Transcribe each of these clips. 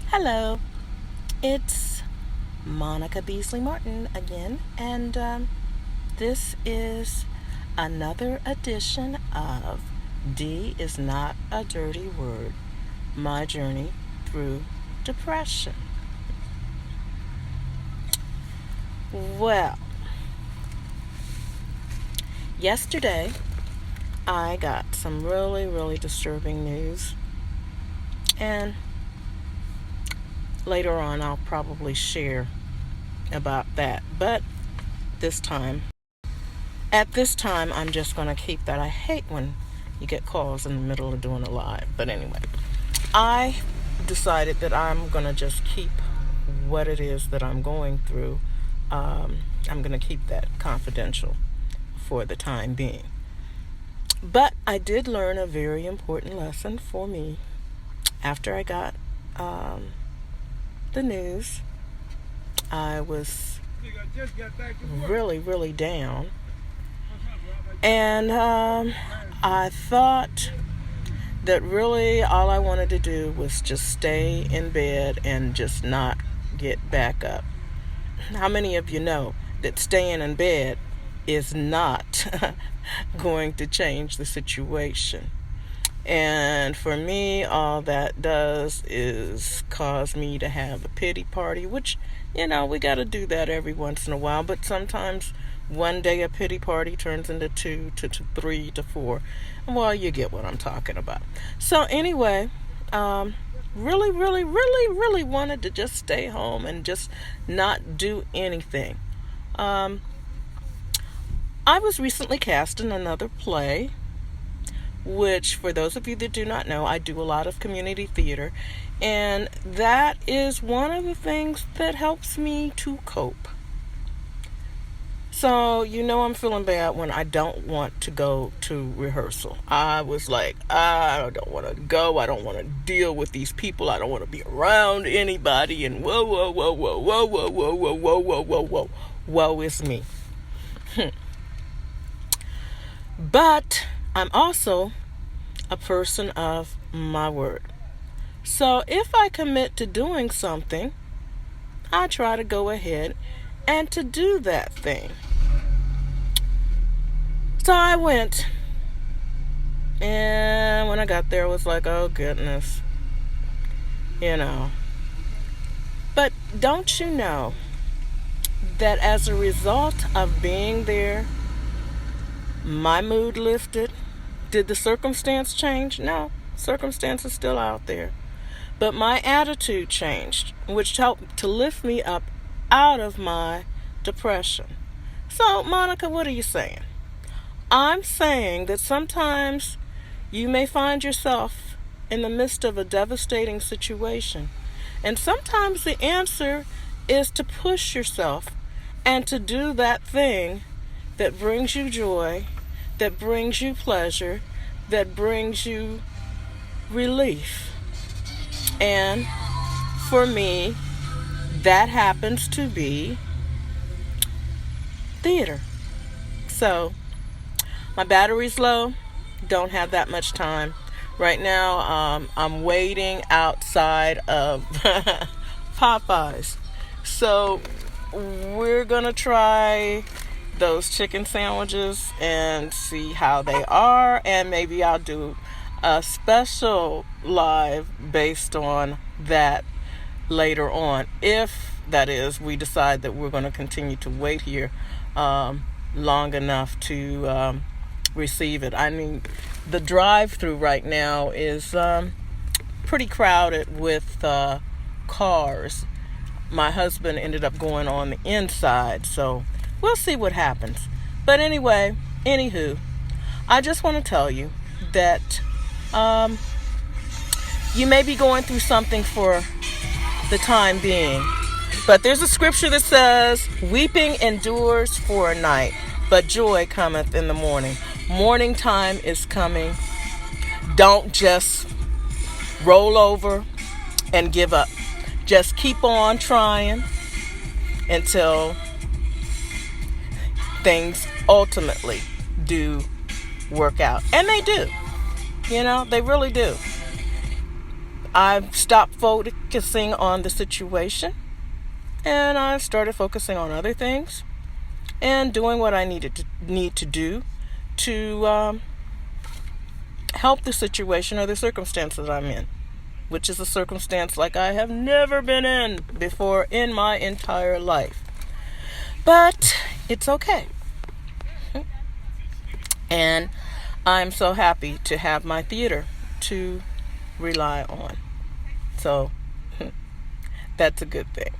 Hello, it's Monica Beasley Martin again, and this is another edition of D is Not a Dirty Word, My Journey Through Depression. Well, yesterday I got some really disturbing news, and later on I'll probably share about that. But at this time, I'm just going to keep that. I hate when you get calls in the middle of doing a live. But anyway, I decided that I'm going to just keep what it is that I'm going through. I'm going to keep that confidential for the time being. But I did learn a very important lesson for me after I got the news. I was really down. And I thought that really all I wanted to do was just stay in bed and just not get back up. How many of you know that staying in bed is not going to change the situation? And for me, all that does is cause me to have a pity party, which, we got to do that every once in a while. But sometimes one day a pity party turns into 2 to 3 to 4. Well, you get what I'm talking about. So anyway, really wanted to just stay home and just not do anything. I was recently cast in another play, which, for those of you that do not know, I do a lot of community theater, and that is one of the things that helps me to cope. So, I'm feeling bad when I don't want to go to rehearsal. I was like, I don't want to go. I don't want to deal with these people. I don't want to be around anybody. And whoa. Woe is me. But I'm also a person of my word. So if I commit to doing something, I try to go ahead and to do that thing. So I went, and when I got there, I was like, oh goodness, But don't you know that as a result of being there, my mood lifted? Did the circumstance change? No, circumstance is still out there. But my attitude changed, which helped to lift me up out of my depression. So, Monica, what are you saying? I'm saying that sometimes you may find yourself in the midst of a devastating situation. And sometimes the answer is to push yourself and to do that thing that brings you joy, that brings you pleasure, that brings you relief. And for me, that happens to be theater. So, my battery's low, don't have that much time. Right now, I'm waiting outside of Popeyes. So, we're going to try those chicken sandwiches and see how they are. And maybe I'll do a special live based on that later on. If, that is, we decide that we're going to continue to wait here long enough to receive it. I mean, the drive-through right now is pretty crowded with cars. My husband ended up going on the inside, so we'll see what happens. But anyway, anywho, I just want to tell you that you may be going through something for the time being, but there's a scripture that says, weeping endures for a night, but joy cometh in the morning. Morning time is coming. Don't just roll over and give up. Just keep on trying until things ultimately do work out. And they do. They really do. I stopped focusing on the situation and I started focusing on other things and doing what I need to do to help the situation or the circumstance that I'm in, which is a circumstance like I have never been in before in my entire life. But it's okay. And I'm so happy to have my theater to rely on. So that's a good thing.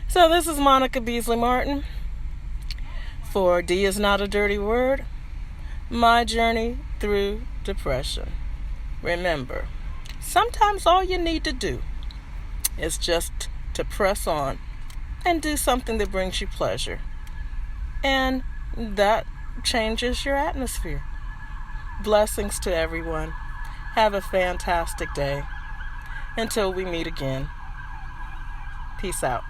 So this is Monica Beasley Martin for D is Not a Dirty Word, my journey through depression. Remember, sometimes all you need to do is just to press on and do something that brings you pleasure. And that changes your atmosphere. Blessings to everyone. Have a fantastic day. Until we meet again. Peace out.